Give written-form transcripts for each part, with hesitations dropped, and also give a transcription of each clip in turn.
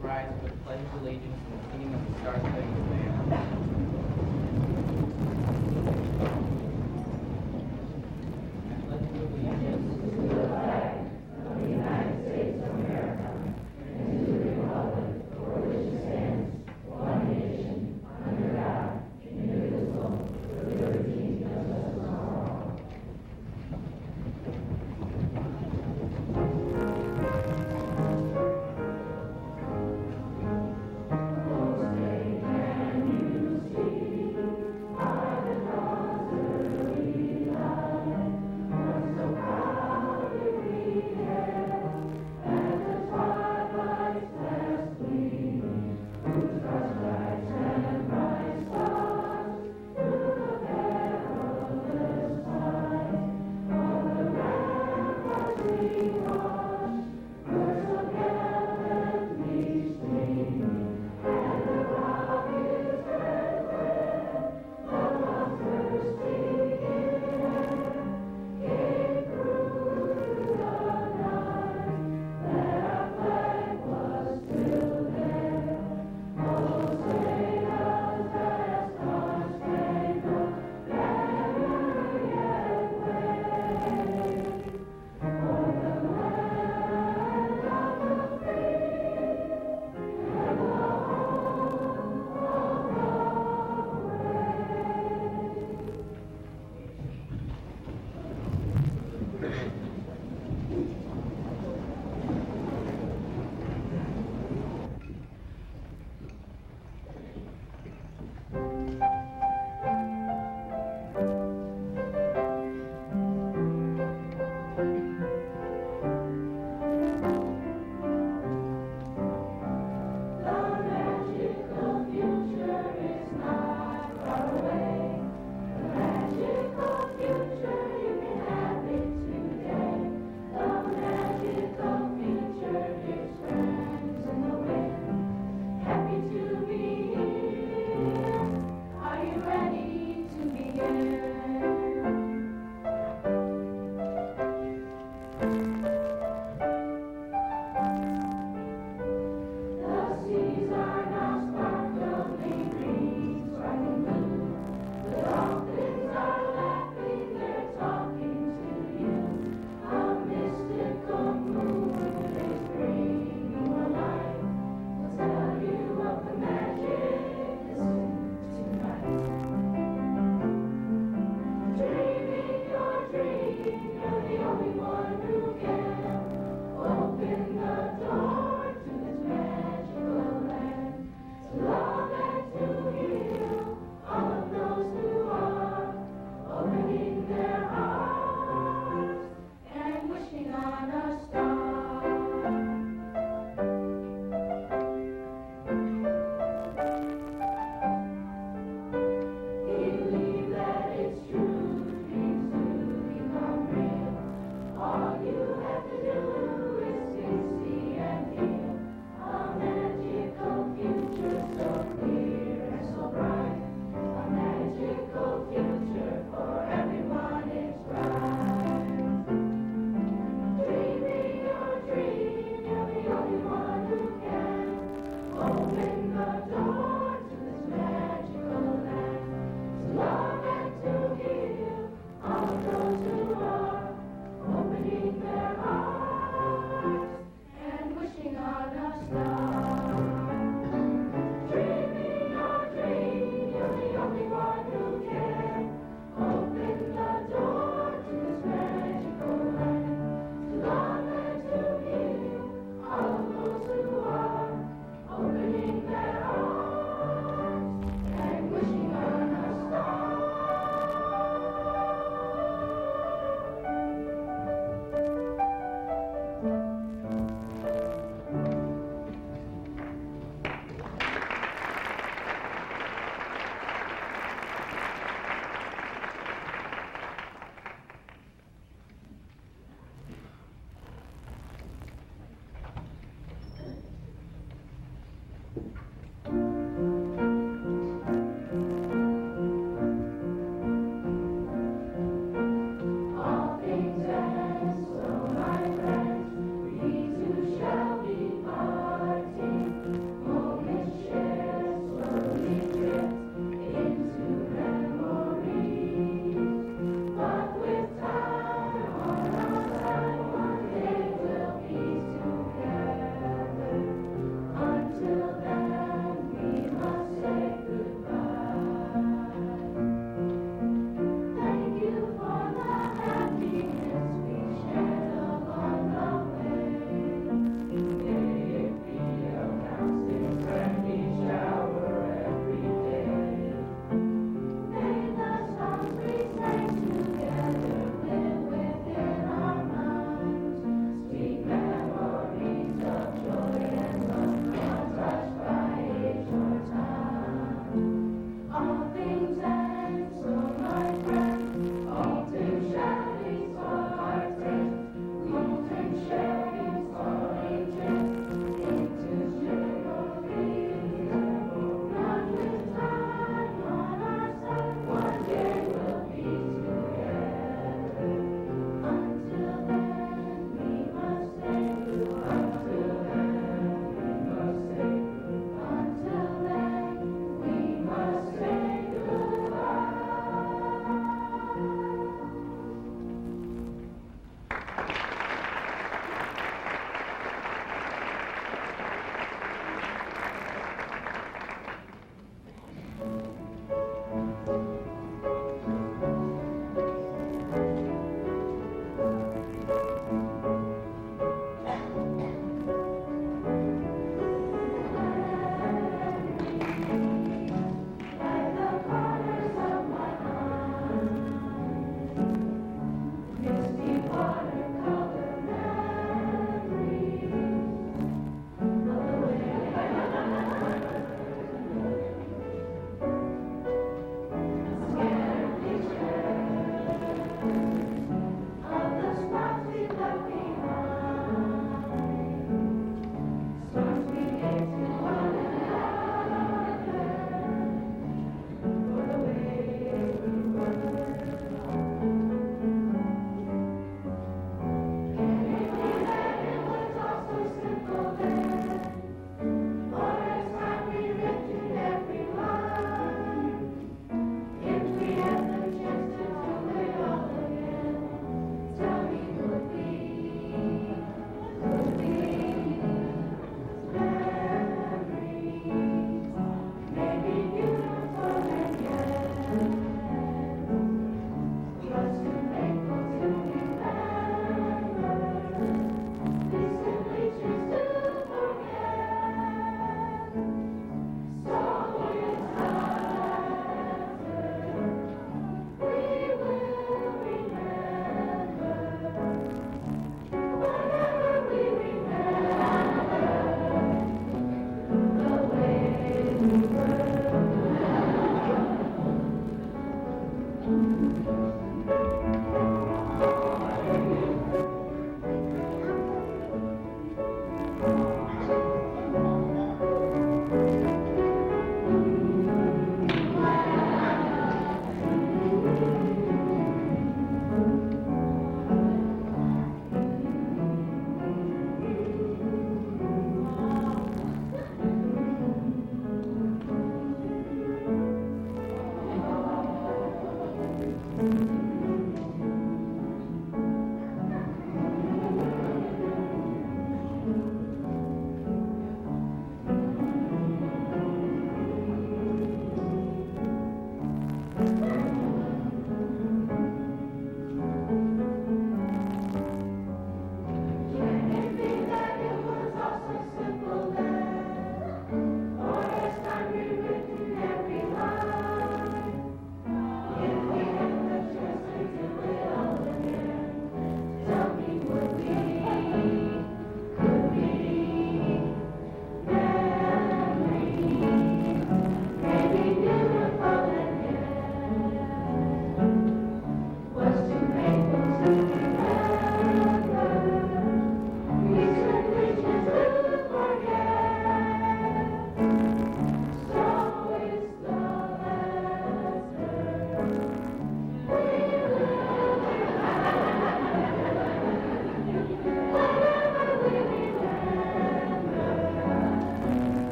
rise for the pledge of allegiance and the singing of the Star-Spangled Banner. I pledge allegiance to the flag of the United States of America and to the republic for which it stands, one nation, under God, indivisible, with liberty and justice for all. Opening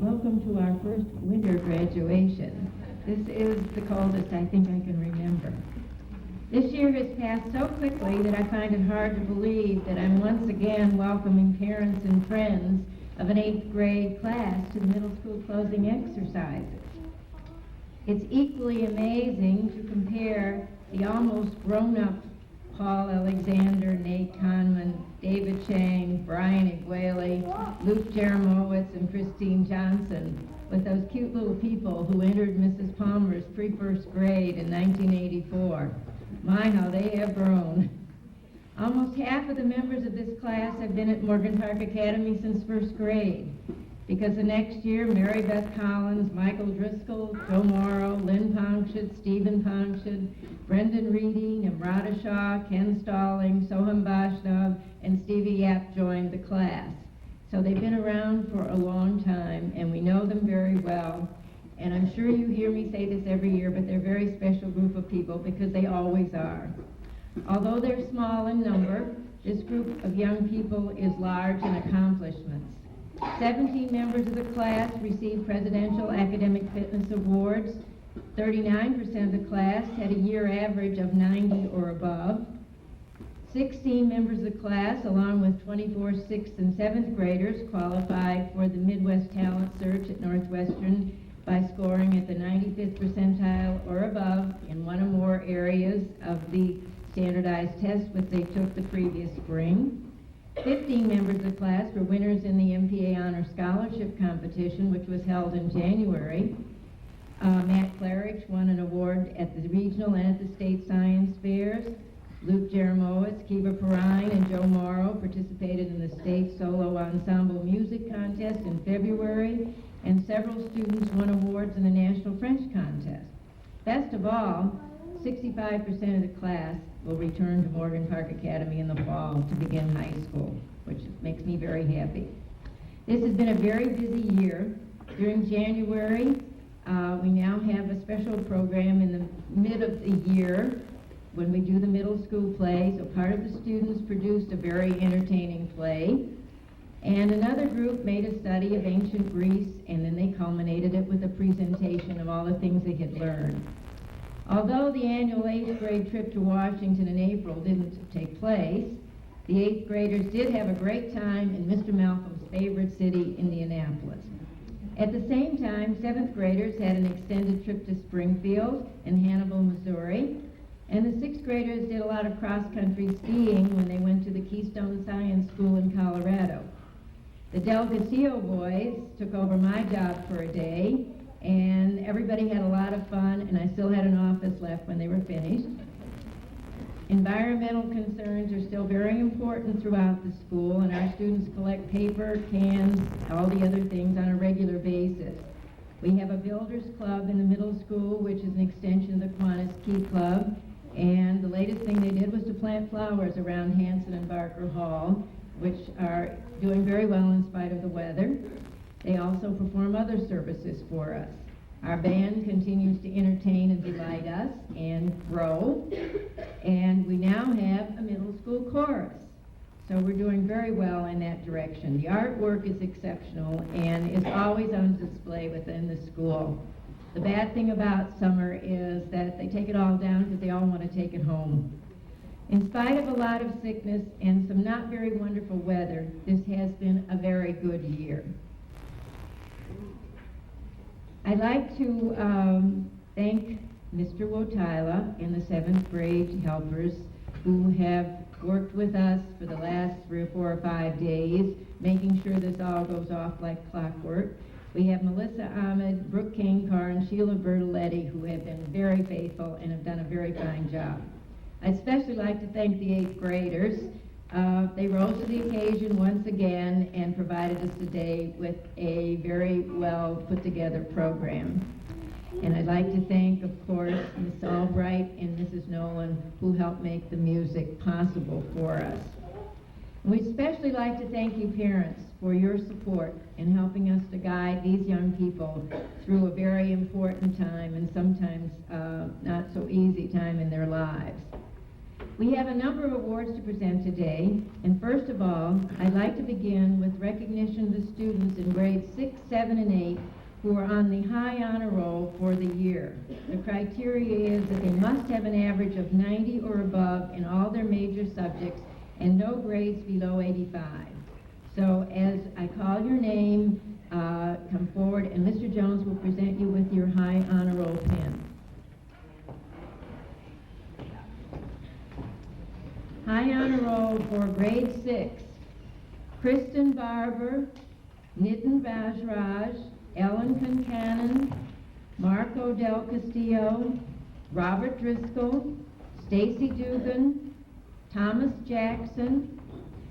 Welcome to our first winter graduation. This is the coldest I think I can remember. This year has passed so quickly that I find it hard to believe that I'm once again welcoming parents and friends of an 8th grade class to the middle school closing exercises. It's equally amazing to compare the almost grown-up Paul Alexander, Nate Conman, David Chang, Brian Iguali, Luke Jeremowitz, and Christine Johnson with those cute little people who entered Mrs. Palmer's pre-first grade in 1984. My, how they have grown. Almost half of the members of this class have been at Morgan Park Academy since first grade, because the next year, Mary Beth Collins, Michael Driscoll, Joe Morrow, Lynn Pongshad, Stephen Pongshad, Brendan Reedy, Nimrata Shaw, Ken Stalling, Soham Vaishnav, and Stevie Yap joined the class. So they've been around for a long time, and we know them very well. And I'm sure you hear me say this every year, but they're a very special group of people because they always are. Although they're small in number, this group of young people is large in accomplishments. 17 members of the class received Presidential Academic Fitness Awards. 39% of the class had a year average of 90 or above. 16 members of the class, along with 24 6th and 7th graders, qualified for the Midwest Talent Search at Northwestern by scoring at the 95th percentile or above in one or more areas of the standardized test which they took the previous spring. 15 members of the class were winners in the MPA Honor Scholarship Competition, which was held in January. Matt Clarich won an award at the regional and at the state science fairs. Luke Jeremowitz, Kiva Perrine, and Joe Morrow participated in the state solo ensemble music contest in February, and several students won awards in the National French Contest. Best of all, 65% of the class will return to Morgan Park Academy in the fall to begin high school, which makes me very happy. This has been a very busy year. During January, we now have a special program in the mid of the year when we do the middle school play. So part of the students produced a very entertaining play, and another group made a study of ancient Greece, and then they culminated it with a presentation of all the things they had learned. Although the annual 8th grade trip to Washington in April didn't take place, the 8th graders did have a great time in Mr. Malcolm's favorite city, Indianapolis. At the same time, 7th graders had an extended trip to Springfield and Hannibal, Missouri, and the 6th graders did a lot of cross-country skiing when they went to the Keystone Science School in Colorado. The Del Castillo boys took over my job for a day, and everybody had a lot of fun, and I still had an office left when they were finished. Environmental concerns are still very important throughout the school, and our students collect paper, cans, all the other things on a regular basis. We have a builders club in the middle school, which is an extension of the Kiwanis Key Club, and the latest thing they did was to plant flowers around Hanson and Barker Hall, which are doing very well in spite of the weather. They also perform other services for us. Our band continues to entertain and delight us and grow, and we now have a middle school chorus. So we're doing very well in that direction. The artwork is exceptional and is always on display within the school. The bad thing about summer is that they take it all down because they all want to take it home. In spite of a lot of sickness and some not very wonderful weather, this has been a very good year. I'd like to thank Mr. Wotila and the 7th grade helpers who have worked with us for the last 3 or 4 or 5 days, making sure this all goes off like clockwork. We have Melissa Ahmed, Brooke Kankar, and Sheila Bertoletti, who have been very faithful and have done a very fine job. I'd especially like to thank the 8th graders. They rose to the occasion once again and provided us today with a very well put together program. And I'd like to thank, of course, Ms. Albright and Mrs. Nolan, who helped make the music possible for us. And we'd especially like to thank you parents for your support in helping us to guide these young people through a very important time and sometimes not so easy time in their lives. We have a number of awards to present today, and first of all, I'd like to begin with recognition of the students in grades 6, 7, and 8 who are on the high honor roll for the year. The criteria is that they must have an average of 90 or above in all their major subjects and no grades below 85. So as I call your name, come forward, and Mr. Jones will present you with your high honor roll pin. High honor roll for grade 6, Kristen Barber, Nitin Vajraj, Ellen Concanon, Marco Del Castillo, Robert Driscoll, Stacy Dugan, Thomas Jackson,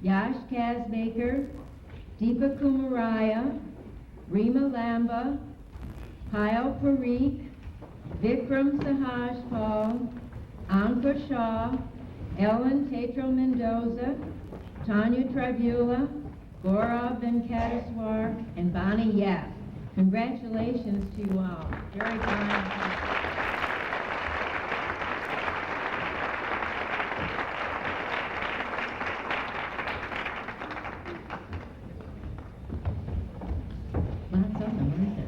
Yash Kazmaker, Deepa Kumaraya, Rima Lamba, Payal Parikh, Vikram Sahajpal, Ankur Shah, Ellen Tetro Mendoza, Tanya Tribula, Gaurav Venkateswar, and Bonnie Yap. Congratulations to you all. Very kind. Lots of them, aren't there?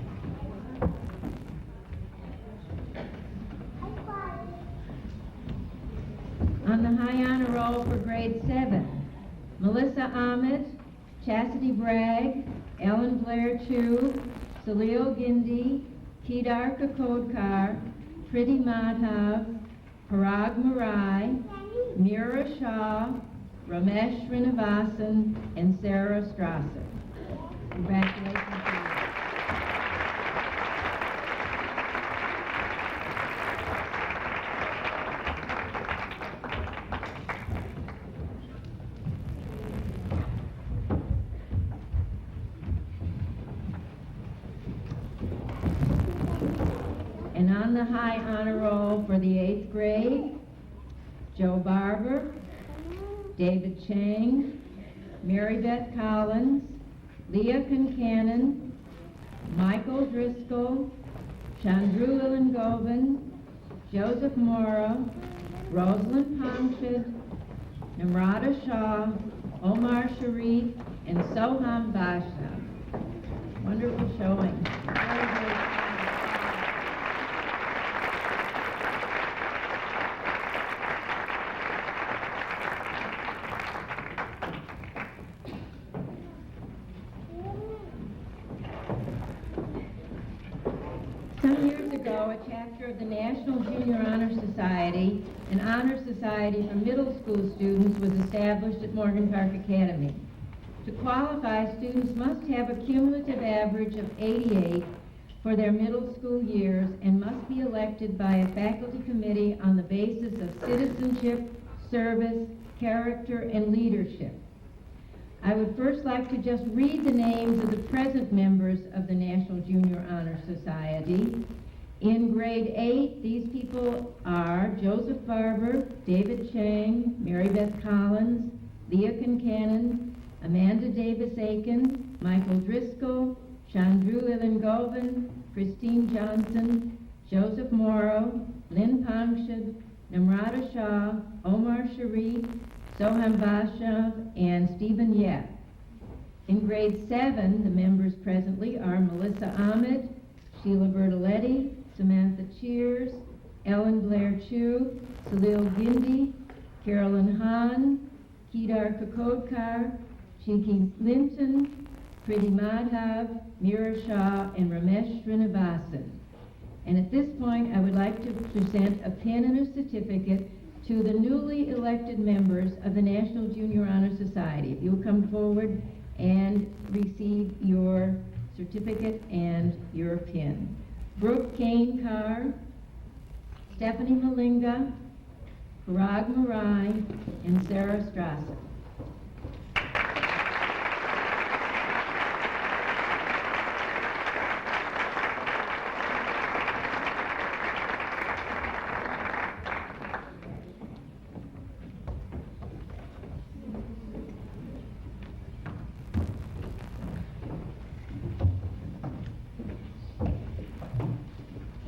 On the high honor roll for grade 7, Melissa Ahmed, Chastity Bragg, Ellen Blair Chu, Salil Gindi, Kedar Kakodkar, Priti Madhav, Parag Marai, Mira Shah, Ramesh Srinivasan, and Sarah Strasser. Congratulations to you. And on the high honor roll for the 8th grade, Joe Barber, David Chang, Mary Beth Collins, Leah Concanon, Michael Driscoll, Chandru Ilangovan, Joseph Mora, Rosalind Pomchid, Namrata Shah, Omar Sharif, and Soham Basha. Wonderful showing. Very, very Some years ago, a chapter of the National Junior Honor Society, an honor society for middle school students, was established at Morgan Park Academy. To qualify, students must have a cumulative average of 88 for their middle school years and must be elected by a faculty committee on the basis of citizenship, service, character, and leadership. I would first like to just read the names of the present members of the National Junior Honor Society. In grade 8, these people are Joseph Barber, David Chang, Mary Beth Collins, Leah Concanon, Amanda Davis Aiken, Michael Driscoll, Chandru Ilangovan, Christine Johnson, Joseph Morrow, Lynn Pomchid, Namrata Shah, Omar Sharif, Soham Basha, and Stephen Yap. In grade 7, the members presently are Melissa Ahmed, Sheila Bertoletti, Samantha Cheers, Ellen Blair Chu, Salil Gindi, Carolyn Hahn, Kedar Kakodkar, Chiki Linton, Priti Madhav, Mira Shah, and Ramesh Srinivasan. And at this point, I would like to present a pin and a certificate to the newly elected members of the National Junior Honor Society. If you'll come forward and receive your certificate and your pin. Brooke Kane Carr, Stephanie Malinga, Parag Marai, and Sarah Strasser.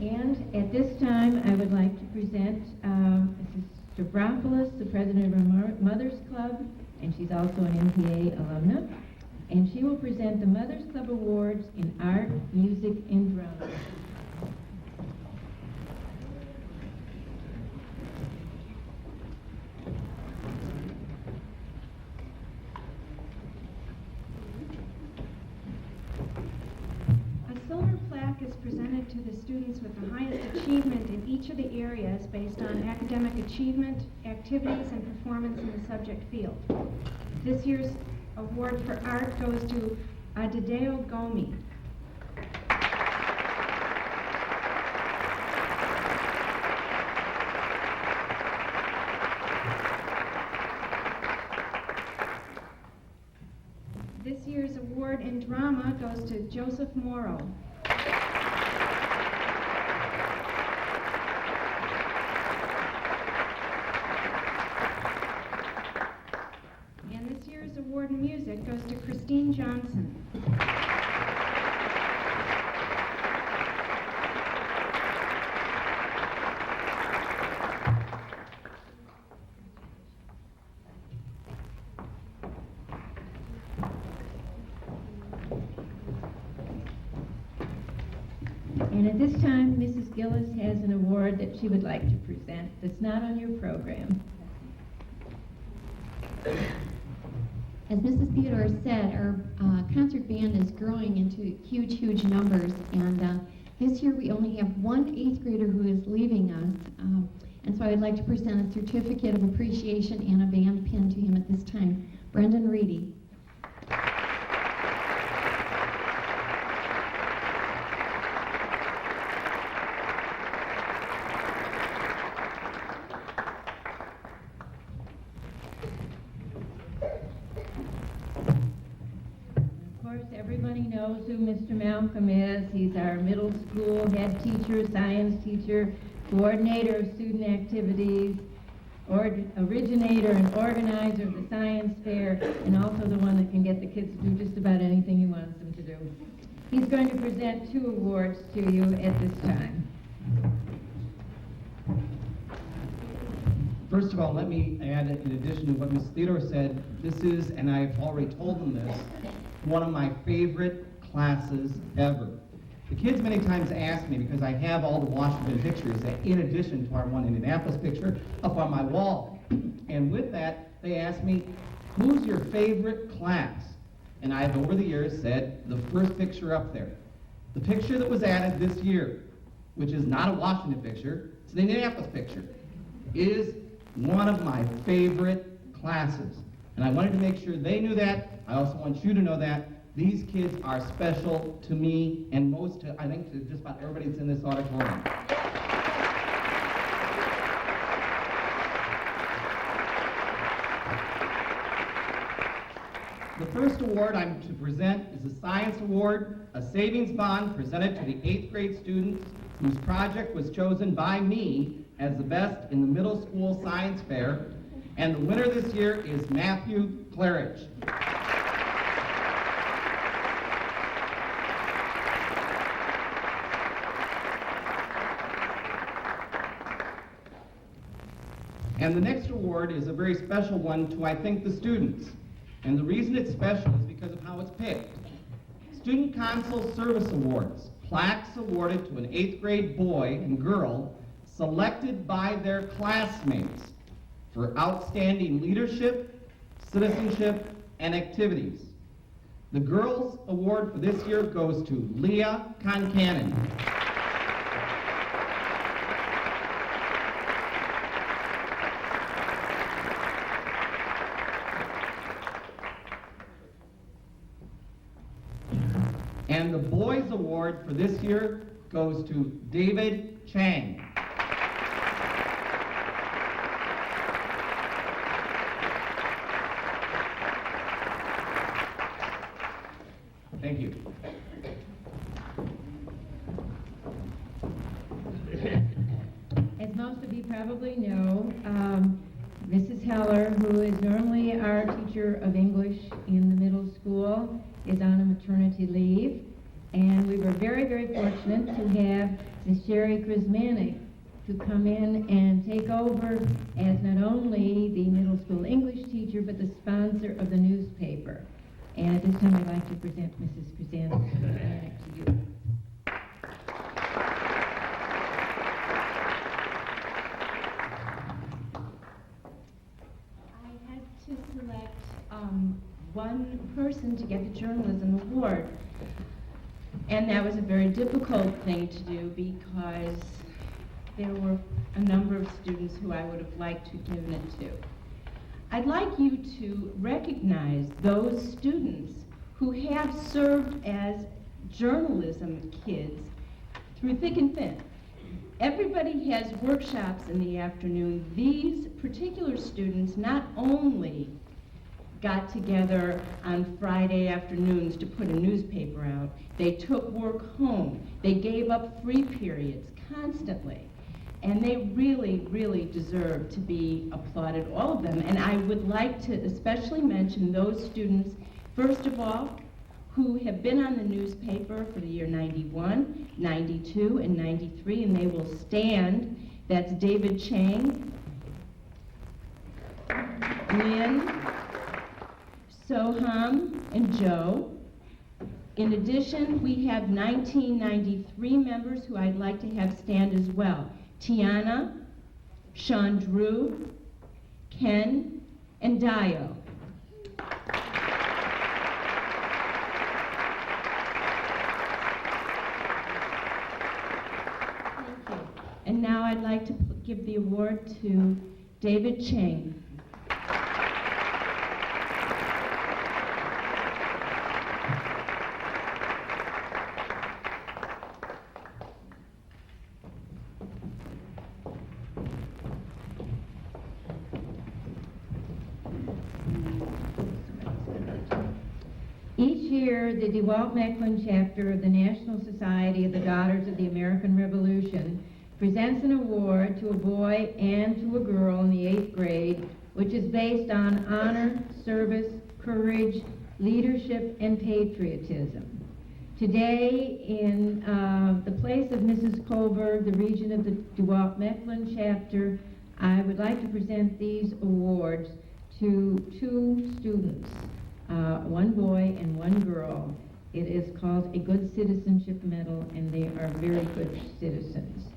And at this time, I would like to present, this is Stavropoulos, the president of our Mothers Club, and she's also an MPA alumna. And she will present the Mothers Club Awards in Art, Music, and Drama. A silver plaque is presented to the students with the highest achievement in each of the areas based on academic achievement, activities, and performance in the subject field. This year's award for art goes to Adideo Gomi. This year's award in drama goes to Joseph Morrow. And this year's award in music goes to Christine Johnson. And at this time, Mrs. Gillis has an award that she would like to present that's not on your program. As Mrs. Theodore said, our concert band is growing into huge numbers, and this year we only have one 8th grader who is leaving us, and so I'd like to present a certificate of appreciation and a band pin to him at this time. Brendan Reedy. Everybody knows who Mr. Malcolm is. He's our middle school head teacher, science teacher, coordinator of student activities, originator and organizer of the science fair, and also the one that can get the kids to do just about anything he wants them to do. He's going to present 2 awards to you at this time. First of all, let me add, in addition to what Ms. Theodore said, this is, and I've already told them this, one of my favorite classes ever. The kids many times ask me, because I have all the Washington pictures, in addition to our one Indianapolis picture, up on my wall. And with that, they ask me, who's your favorite class? And I've, over the years, said the first picture up there. The picture that was added this year, which is not a Washington picture, it's an Indianapolis picture, is one of my favorite classes. And I wanted to make sure they knew that. I also want you to know that. These kids are special to me and most to, I think, to just about everybody that's in this auditorium. The first award I'm to present is a Science Award, a savings bond presented to the 8th grade students whose project was chosen by me as the best in the middle school science fair. And the winner this year is Matthew Claridge. And the next award is a very special one to, I think, the students. And the reason it's special is because of how it's picked. Student Consul Service Awards, plaques awarded to an 8th grade boy and girl selected by their classmates for outstanding leadership, citizenship, and activities. The girls' award for this year goes to Leah Concannon. And the boys' award for this year goes to David Chang. Thank you. As most of you probably know, Mrs. Heller, who is normally our teacher of English in the middle school, is on a maternity leave. And we were very, very fortunate to have Ms. Sherry Krismanek to come in and take over as not only the middle school English teacher, but the sponsor of the newspaper. And at this time, I'd like to present Mrs. Kazan to you. I had to select one person to get the journalism award. And that was a very difficult thing to do because there were a number of students who I would have liked to give it to. I'd like you to recognize those students who have served as journalism kids through thick and thin. Everybody has workshops in the afternoon. These particular students not only got together on Friday afternoons to put a newspaper out, they took work home. They gave up free periods constantly. And they really, really deserve to be applauded, all of them. And I would like to especially mention those students, first of all, who have been on the newspaper for the year 91, 92, and 93, and they will stand. That's David Chang, Lynn, Soham, and Joe. In addition, we have 1993 members who I'd like to have stand as well. Tiana, Sean Drew, Ken, and Dio. Thank you. And now I'd like to give the award to David Chang. Each year, the DeWalt-Mecklen chapter of the National Society of the Daughters of the American Revolution presents an award to a boy and to a girl in the 8th grade, which is based on honor, service, courage, leadership, and patriotism. Today, in the place of Mrs. Kohlberg, the regent of the DeWalt-Mecklen chapter, I would like to present these awards to 2 students. One boy and one girl. It is called a Good Citizenship Medal, and they are very good citizens.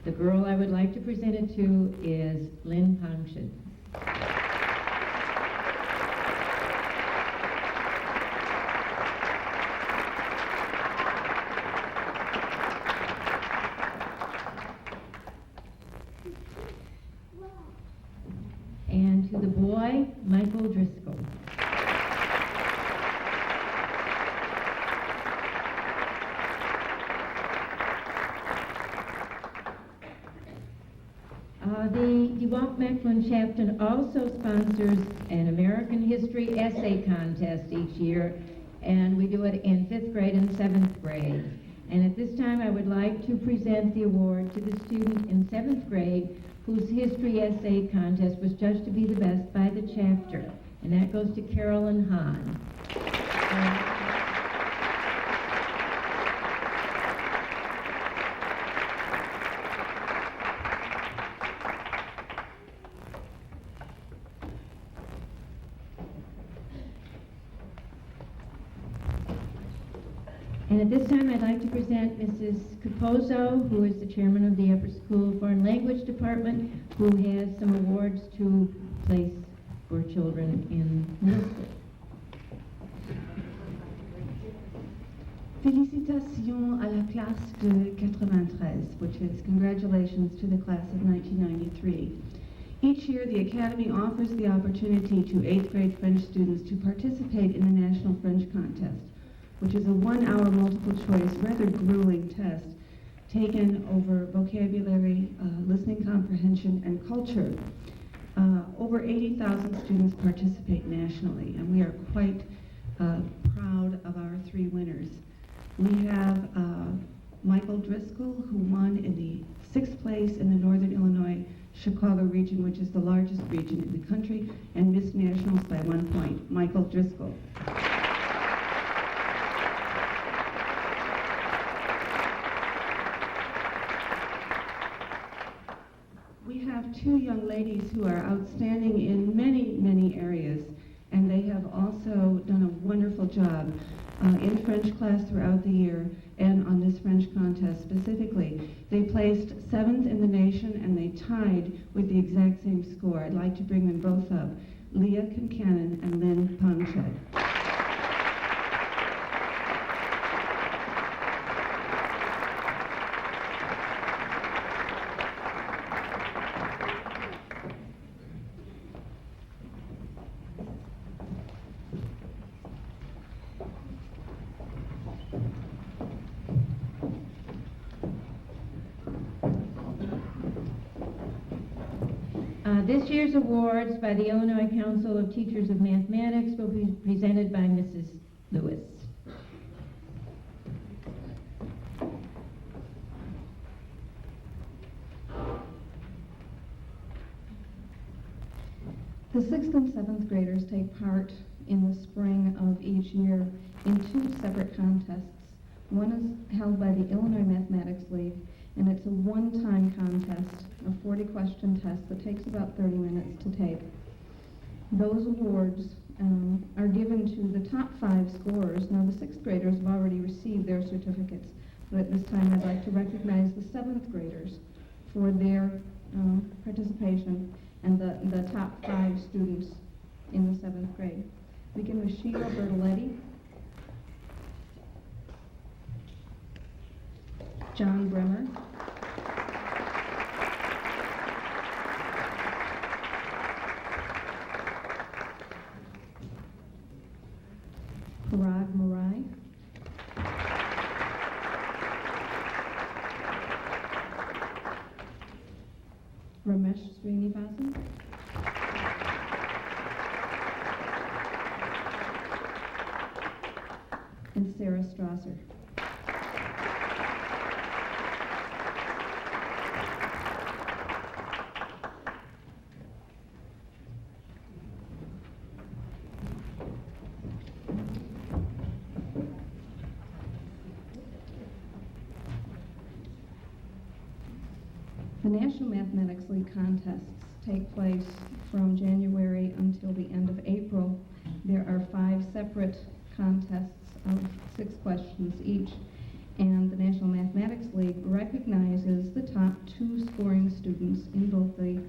The girl I would like to present it to is Lynn Pongshin. And to the boy, Michael Driscoll. The DeWalt-Mecklen chapter also sponsors an American History Essay Contest each year, and we do it in 5th grade and 7th grade. And at this time, I would like to present the award to the student in 7th grade whose History Essay Contest was judged to be the best by the chapter, and that goes to Carolyn Hahn. And at this time, I'd like to present Mrs. Capozzo, who is the chairman of the Upper School Foreign Language Department, who has some awards to place for children in middle school. Félicitations à la classe de 93, which is congratulations to the class of 1993. Each year, the Academy offers the opportunity to 8th grade French students to participate in the National French Contest, which is a 1-hour multiple choice, rather grueling test taken over vocabulary, listening comprehension, and culture. Over 80,000 students participate nationally, and we are quite proud of our 3 winners. We have Michael Driscoll, who won in the 6th place in the Northern Illinois Chicago region, which is the largest region in the country, and missed nationals by 1 point. Michael Driscoll. two young ladies who are outstanding in many, many areas, and they have also done a wonderful job in French class throughout the year and on this French contest specifically. They placed 7th in the nation and they tied with the exact same score. I'd like to bring them both up, Leah Concannon and Lynn Pongchet. This year's awards by the Illinois Council of Teachers of Mathematics will be presented by Mrs. Lewis. The 6th and 7th graders take part in the spring of each year in 2 separate contests. One is held by the Illinois Mathematics League, and it's a one-time contest, a 40-question test that takes about 30 minutes to take. Those awards are given to the top 5 scorers. Now, the 6th graders have already received their certificates, but at this time I'd like to recognize the 7th graders for their participation and the top 5 students in the 7th grade. Begin with Sheila Bertoletti, John Bremer, Parag Marai, Ramesh Srinivasan, and Sarah Strasser. The National Mathematics League contests take place from January until the end of April. There are 5 separate contests of 6 questions each, and the National Mathematics League recognizes the top 2 scoring students in both the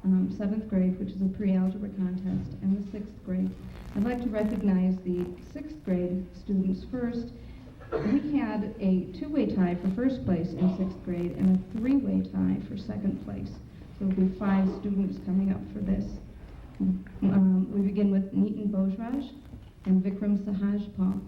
7th grade, which is a pre-algebra contest, and the 6th grade. I'd like to recognize the 6th grade students first. We had a 2-way tie for first place in 6th grade and a 3-way tie for 2nd place. So there'll be 5 students coming up for this. We begin with Nitin Bojraj and Vikram Sahajpal.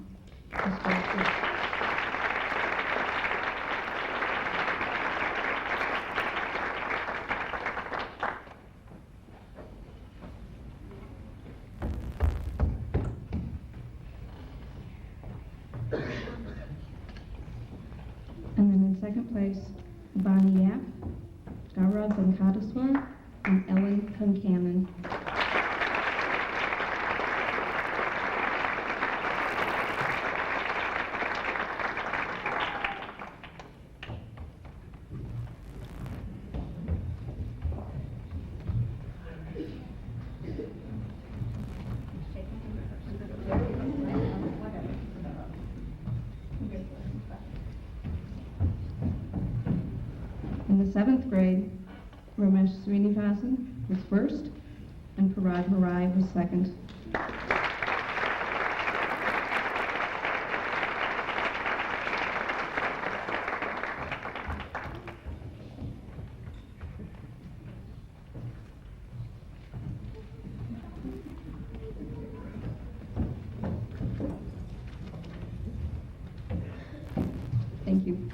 And then in 2nd place, Bonnie Yap, Gaurav Venkateswar, and Ellen Concannon. In the 7th grade, Ramesh Srinivasan was first, and Parag Marai was second. Thank you.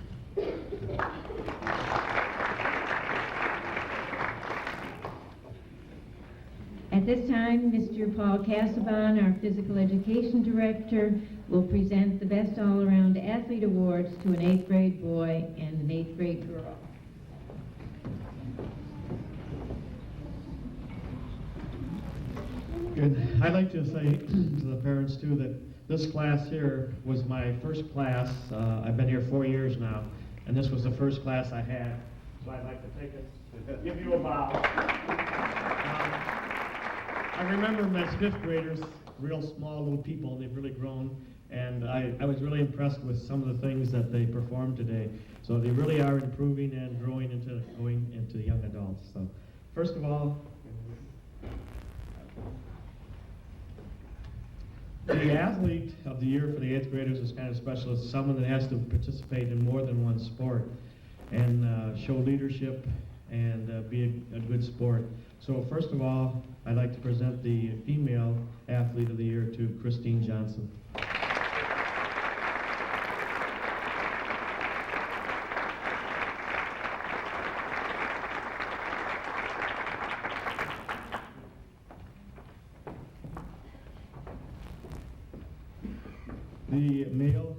At this time, Mr. Paul Casaban, our Physical Education Director, will present the Best All-Around Athlete Awards to an 8th grade boy and an 8th grade girl. Good. I'd like to say to the parents too that this class here was my first class. I've been here 4 years now, and this was the first class I had So I'd like to take it, give you a bow. I remember them as fifth graders, real small little people, and they've really grown. And I was really impressed with some of the things that they performed today. So they really are improving and growing into young adults. So first of all, the athlete of the year for the 8th graders is kind of special. It's someone that has to participate in more than one sport and show leadership and be a good sport. So first of all, I'd like to present the female athlete of the year to Christine Johnson. The male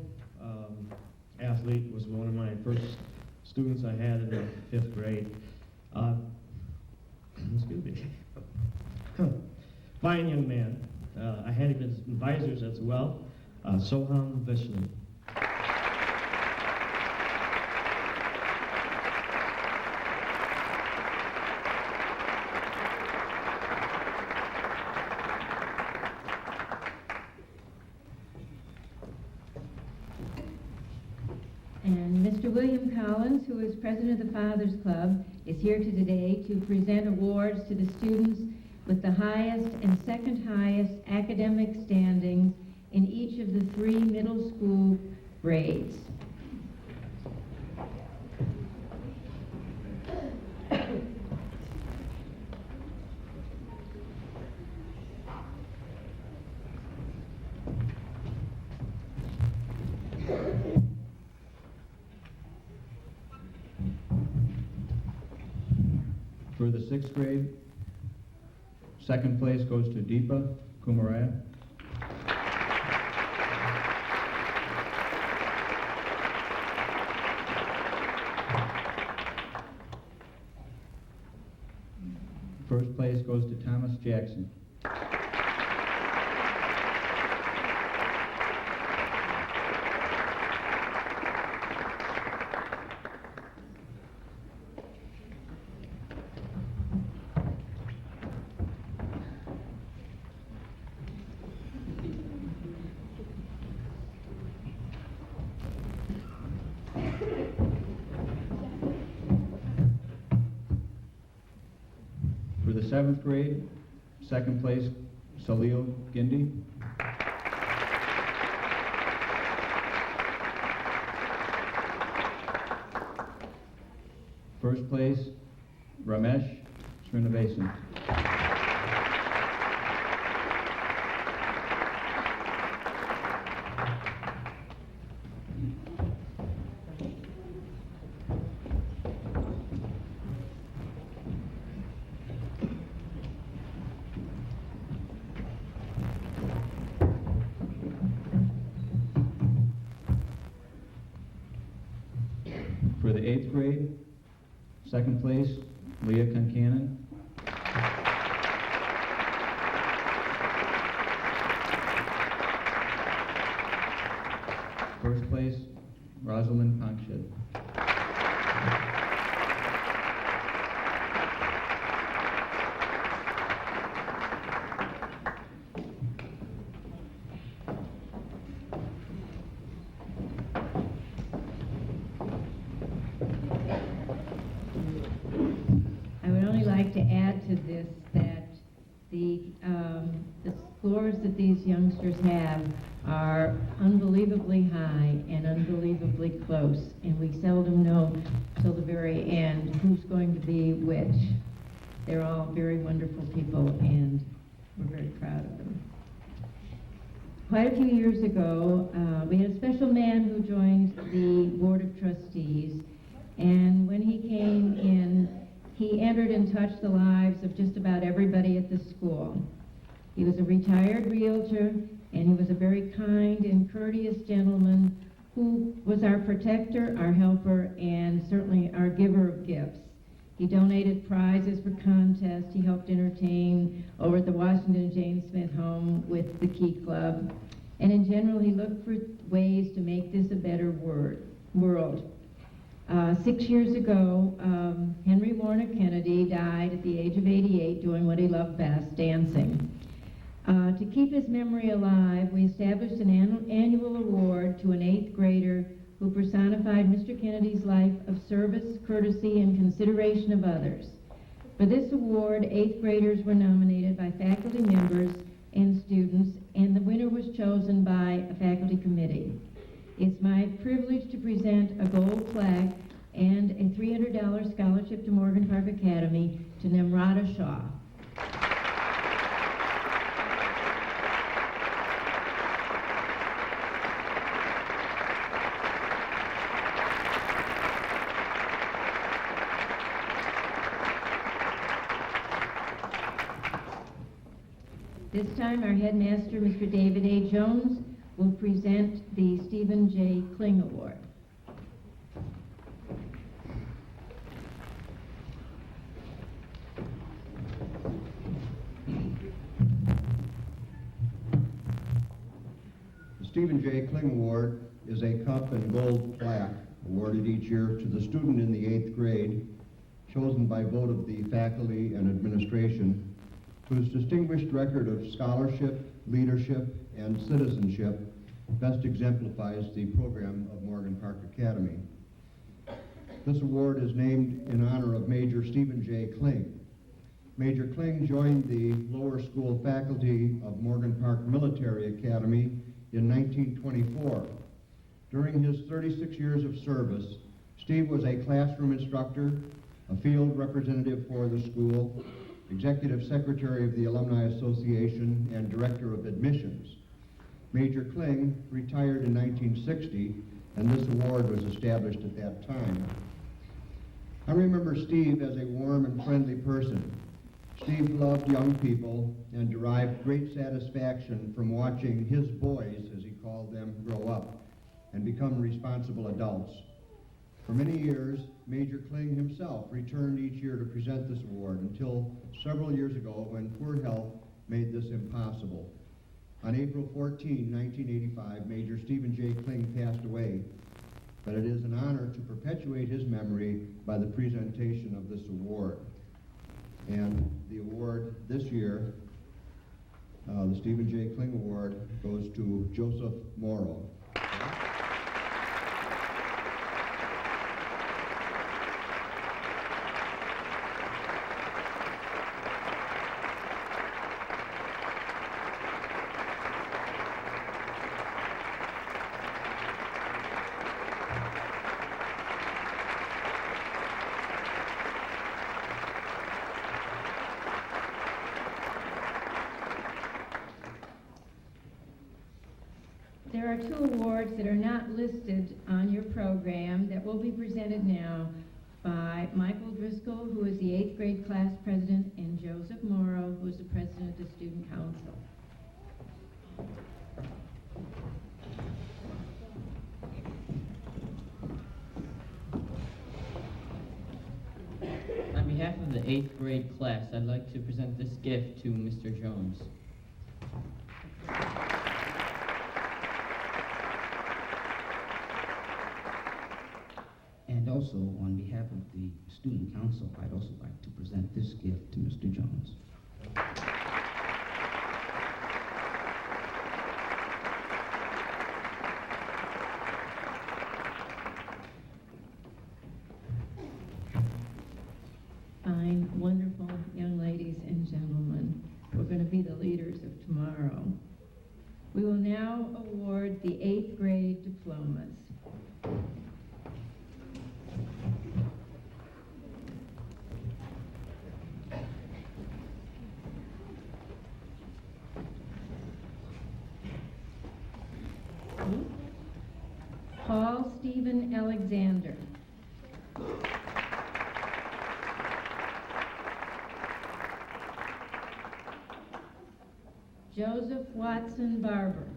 athlete was one of my first students I had in the 5th grade. Excuse me. Fine young man. I had him as advisors as well. Soham Vishnu. And Mr. William Collins, who is president of the Fathers Club, is here today to present awards to the students with the highest and second highest academic standings in each of the 3 middle school grades. For the 6th grade, second place goes to Deepa Kumaraya. First place goes to Thomas Jackson. For the 7th grade, second place, Salil Gindi. First place, Ramesh Srinivasan. For the 8th grade, second place, Leah Concanon. First place, Rosalind Ponkshed. I would only like to add to this that the scores that these youngsters have are unbelievably high and unbelievably close, and we seldom know till the very end who's going to be which. They're all very wonderful people, and we're very proud of them. Quite a few years ago, we had a special man who joined the Board of Trustees, and when he came in, he entered and touched the lives of just about everybody at the school. He was a retired realtor, and he was a very kind and courteous gentleman who was our protector, our helper, and certainly our giver of gifts. He donated prizes for contests. He helped entertain over at the Washington Jane Smith home with the Key Club. And in general, he looked for ways to make this a better world. 6 years ago, Henry Warner Kennedy died at the age of 88 doing what he loved best, dancing. To keep his memory alive, we established an annual award to an 8th grader who personified Mr. Kennedy's life of service, courtesy, and consideration of others. For this award, 8th graders were nominated by faculty members and students, and the winner was chosen by a faculty committee. It's my privilege to present a gold plaque and a $300 scholarship to Morgan Park Academy to Namrata Shaw. This time, our headmaster, Mr. David A. Jones, will present the Stephen J. Kling Award. The Stephen J. Kling Award is a cup and gold plaque awarded each year to the student in the 8th grade, chosen by vote of the faculty and administration, whose distinguished record of scholarship, leadership, and citizenship best exemplifies the program of Morgan Park Academy. This award is named in honor of Major Stephen J. Kling. Major Kling joined the lower school faculty of Morgan Park Military Academy in 1924. During his 36 years of service, Steve was a classroom instructor, a field representative for the school, Executive Secretary of the Alumni Association, and Director of Admissions. Major Kling retired in 1960, and this award was established at that time. I remember Steve as a warm and friendly person. Steve loved young people and derived great satisfaction from watching his boys, as he called them, grow up and become responsible adults. For many years, Major Kling himself returned each year to present this award until several years ago when poor health made this impossible. On April 14, 1985, Major Stephen J. Kling passed away, but it is an honor to perpetuate his memory by the presentation of this award. And the award this year, the Stephen J. Kling Award, goes to Joseph Morrow. There are 2 awards that are not listed on your program that will be presented now by Michael Driscoll, who is the 8th grade class president, and Joseph Morrow, who is the president of the Student Council. On behalf of the 8th grade class, I'd like to present this gift to Mr. Jones. And also, on behalf of the Student Council, I'd also like to present this gift to Mr. Jones. Fine, wonderful young ladies and gentlemen, we're going to be the leaders of tomorrow. We will now award the 8th grade diplomas. Paul Stephen Alexander. Joseph Watson Barber.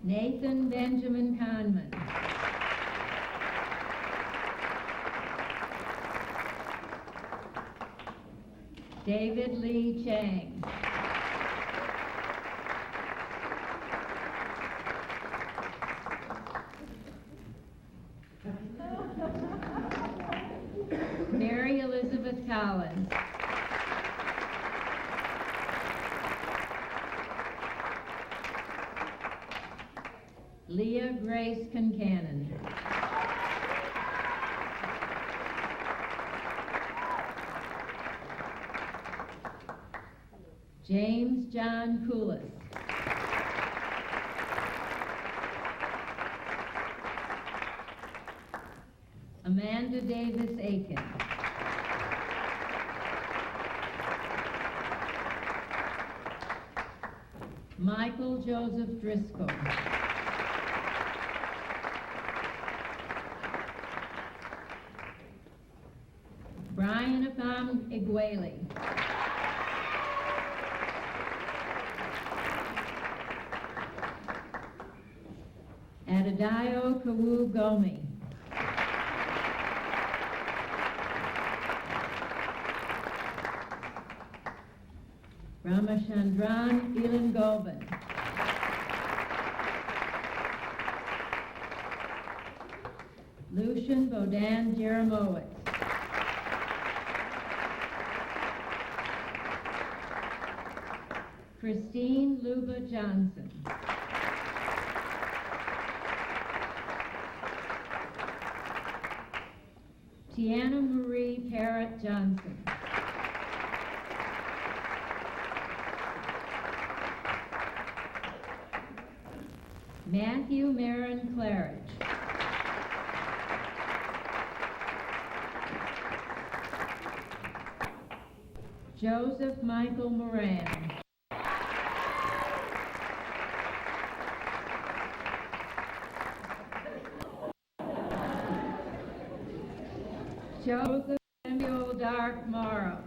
Nathan Benjamin Conman. David Lee Chang. Collins. Leah Grace Concanon. James John Coulis. Amanda Davis Aiken. Michael Joseph Driscoll. Brian Afam Iguele. Adedayo Kawu Gomi. Ramachandran Ilan-Goban. Lucian Bodan Jeremowitz. Christine Luba Johnson. Tiana Marie Parrott Johnson. Matthew Marin Claridge. Joseph Michael Moran. Joseph Samuel Dark Morrow.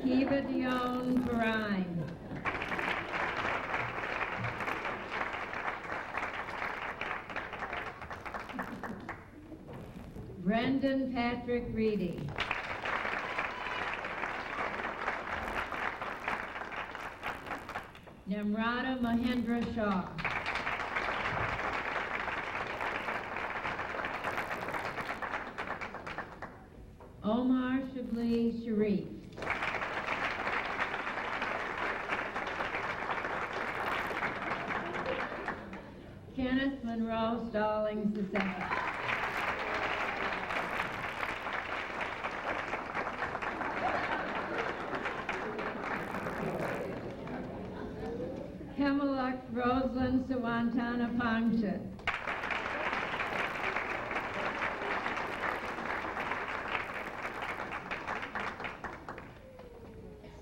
Kiva Dion Perrine. Brendan Patrick Reedy. Namrata Mahendra Shaw. Omar Shabli Sharif. Kenneth Monroe Stallings II. Hemalak Rosalind Sawantana Pangshan.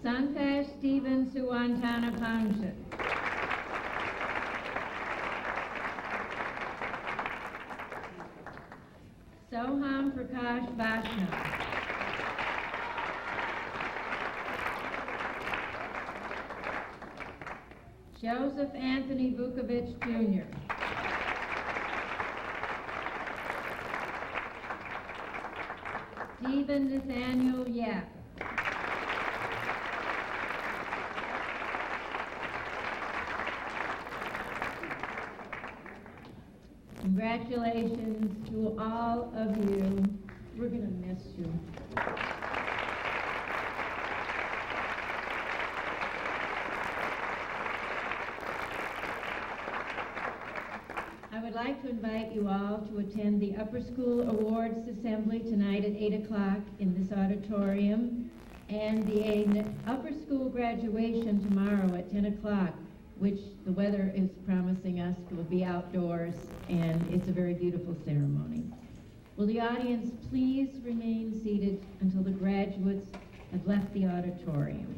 Santash Stephen Suwantana Pangshan. Soham Prakash Vaishnav. Joseph Anthony Vukovich Jr. Stephen Nathaniel Yap. Congratulations to all of you. We're going to miss you. I would like to invite you all to attend the Upper School Awards Assembly tonight at 8 o'clock in this auditorium, and the Upper School graduation tomorrow at 10 o'clock, which the weather is promising us will be outdoors, and it's a very beautiful ceremony. Will the audience please remain seated until the graduates have left the auditorium?